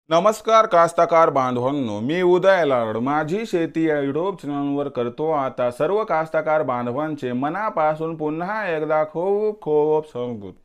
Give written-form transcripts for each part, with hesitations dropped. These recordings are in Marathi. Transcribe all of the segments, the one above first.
नमस्कार कास्तकार बांधवांनो, मी उदय लाड माझी शेती या युट्यूब चॅनलवर करतो आता सर्व कास्तकार बांधवांचे मनापासून पुन्हा एकदा खूप खूप स्वागत.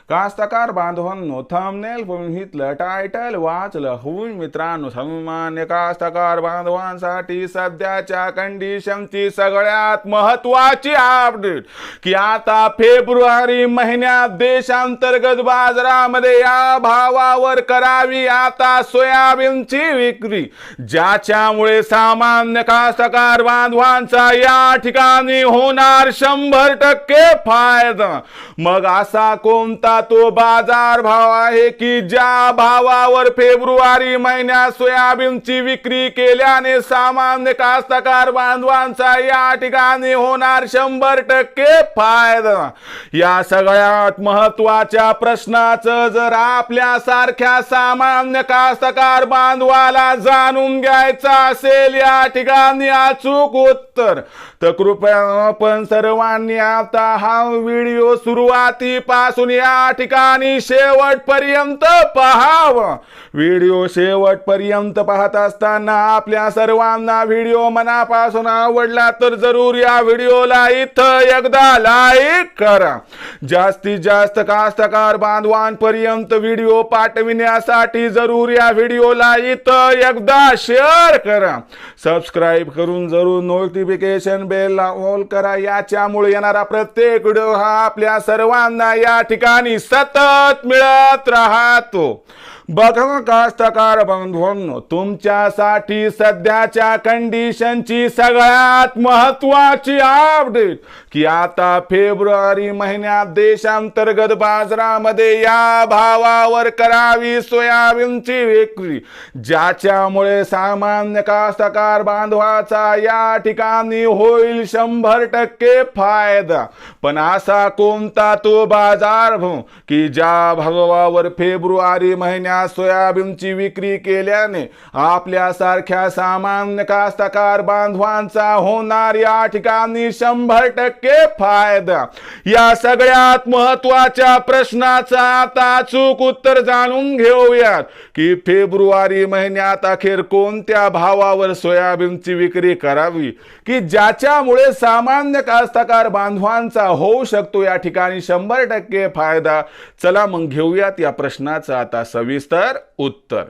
कास्तकार बांधवांनो, थंबनेल बघितलं, टायटल वाचलं होऊन मित्रांनो, सामान्य कास्तकार बांधवांसाठी सध्याच्या कंडिशनची सगळ्यात महत्त्वाची अपडेट की आता फेब्रुवारी महिन्यात देशांतर्गत बाजारामध्ये या भावावर करावी आता सोयाबीनची विक्री, ज्याच्यामुळे सामान्य कास्तकार बांधवांचा या ठिकाणी होणार 100% फायदा. मग असा कोणता तो बाजार भाव आहे की ज्या भावावर फेब्रुवारी महिन्यात सोयाबीनची विक्री केल्याने सामान्य कास्तकार बांधवांचा या ठिकाणी होणार 100% फायदा? या सगळ्यात महत्त्वाच्या प्रश्नाचं जर आपल्या सारख्या सामान्य कास्तकार बांधवाला जाणून घ्यायचं असेल या ठिकाणी अचूक उत्तर, तर कृपया आपण सर्वांनी आता हा व्हिडिओ सुरुवातीपासून या ठिकाणी शेवटपर्यंत पाहावा. व्हिडिओ शेवटपर्यंत पाहत असताना आपल्या सर्वांना व्हिडिओ मनापासून आवडला तर जरूर या व्हिडिओला इथं एकदा लाईक करा. जास्तीत जास्त कास्तकार बांधवांपर्यंत व्हिडिओ पाठविण्यासाठी जरूर या व्हिडिओला इथं एकदा शेअर करा. सबस्क्राईब करून जरूर नोटिफिकेशन बेल ऑल करा, याच्यामुळे येणारा प्रत्येक व्हिडिओ हा आपल्या सर्वांना या ठिकाणी सतत मिळत राहतो. बघा कास्तकार बांधवांनो, तुमच्यासाठी सध्याच्या कंडिशनची सगळ्यात महत्त्वाची अपडेट की आता फेब्रुवारी महिन्यात देशांतर्गत बाजारामध्ये या भावावर करावी सोयाबीनची विक्री, ज्याच्यामुळे सामान्य कास्तकार बांधवाचा या ठिकाणी होईल 100% फायदा. पण असा कोणता तो बाजार भाव की ज्या भावावर फेब्रुवारी महिन्यात सोयाबीनची विक्री केल्याने आपल्या सारख्या सामान्य कास्तकार बांधवांचा होणार या ठिकाणी 100% फायदा? या सगळ्यात महत्त्वाच्या प्रश्नाचा आता अचूक उत्तर जाणून घेऊयात की फेब्रुवारी महिन्यात अखेर कोणत्या भावावर सोयाबीनची विक्री करावी की ज्याच्यामुळे सामान्य कास्तकार बांधवांचा होऊ शकतो या ठिकाणी 100% फायदा. चला मग घेऊयात या प्रश्नाचं आता सविस्तर उत्तर.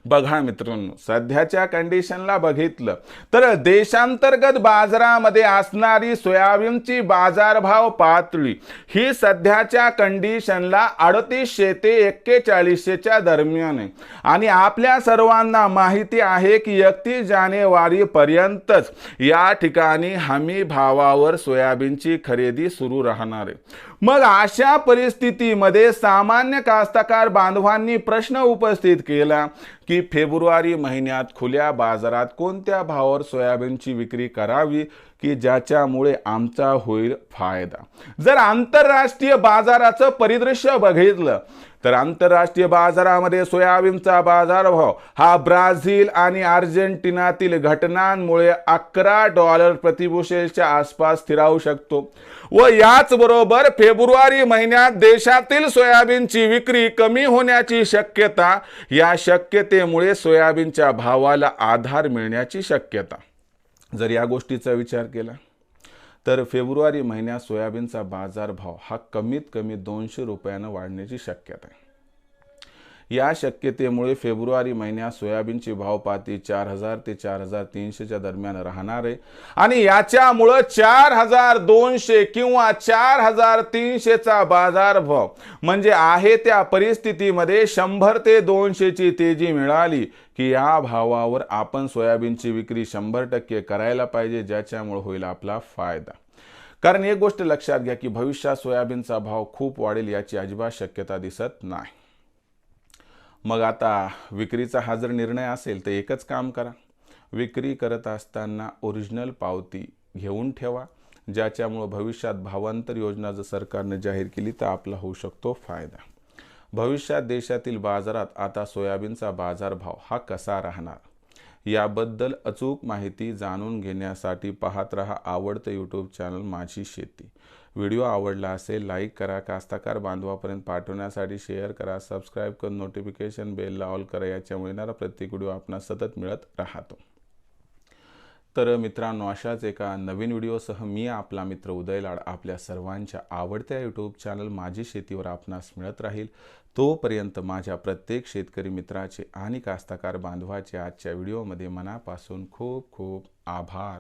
बघा मित्रांनो, सध्याच्या कंडिशनला बघितलं तर देशांतर्गत बाजारामध्ये असणारी सोयाबीनची बाजारभाव पातळी ही सध्याच्या कंडिशनला 3800 ते 4100 च्या दरम्यान आहे. आणि आपल्या सर्वांना माहिती आहे की 31 जानेवारी पर्यंतच या ठिकाणी हमी भावावर सोयाबीनची खरेदी सुरू राहणार आहे. मग अशा परिस्थितीमध्ये सामान्य कास्तकार बांधवांनी प्रश्न उपस्थित केला की फेब्रुवारी महिन्यात खुल्या बाजारात कोणत्या भावावर सोयाबीनची विक्री करावी की ज्याच्यामुळे आमचा होईल फायदा? जर आंतरराष्ट्रीय बाजाराचं परिदृश्य बघितलं तर आंतरराष्ट्रीय बाजारामध्ये सोयाबीनचा बाजारभाव हा ब्राझील आणि अर्जेंटिनातील घटनांमुळे $11 प्रतिबुशेलच्या आसपास स्थिरावू शकतो. व याच बरोबर फेब्रुवारी महिन्यात देशातील सोयाबीनची विक्री कमी होण्याची शक्यता, या शक्यतेमुळे सोयाबीनच्या भावाला आधार मिळण्याची शक्यता. जर या गोष्टीचा विचार केला तर फेब्रुवारी महिन्यात सोयाबीनचा बाजारभाव हा कमीत कमी 200 रुपयानं वाढण्याची शक्यता आहे. या शक्यतेमुळे फेब्रुवारी महिन्यात सोयाबीनची भाव पातळी 4000 ते 4300 च्या दरम्यान राहणार आहे. आणि याच्यामुळे 4200 किंवा 4300 चा बाजारभाव म्हणजे आहे त्या परिस्थितीमध्ये 100 ते 200 ची तेजी मिळाली की या भावावर आपण सोयाबीनची विक्री 100% करायला पाहिजे, ज्याच्यामुळे होईल आपला फायदा. कारण एक गोष्ट लक्षात घ्या की भविष्यात सोयाबीनचा भाव खूप वाढेल याची अजिबात शक्यता दिसत नाही. मग आता विक्रीचा हा जर निर्णय असेल तर एकच काम करा, विक्री करत असताना ओरिजिनल पावती घेऊन ठेवा, ज्याच्यामुळे भविष्यात भावांतर योजना जर सरकारने जाहीर केली तर आपला होऊ शकतो फायदा. भविष्यात देशातील बाजारात आता सोयाबीनचा बाजारभाव हा कसा राहणार याबद्दल अचूक माहिती जाणून घेण्यासाठी पाहत रहा आवडतं यूट्यूब चॅनल माझी शेती। व्हिडिओ आवडला असेल लाईक करा, कास्तकार बांधवापर्यंत पाठवण्यासाठी शेअर करा, सबस्क्राईब करून नोटिफिकेशन बेलला ऑल करा, याच्यामुळे येणारा प्रत्येक व्हिडिओ आपणास सतत मिळत राहतो। तर मित्रांनो, अशाच एका नवीन व्हिडिओसह मी आपला मित्र उदय लाड आपल्या सर्वांच्या आवडत्या यूट्यूब चॅनल माझी शेतीवर आपणास मिळत राहील। तोपर्यंत माझ्या प्रत्येक शेतकरी मित्राचे आणि कास्तकार बांधवाचे आजच्या व्हिडिओमध्ये मनापासून खूप खूप आभार।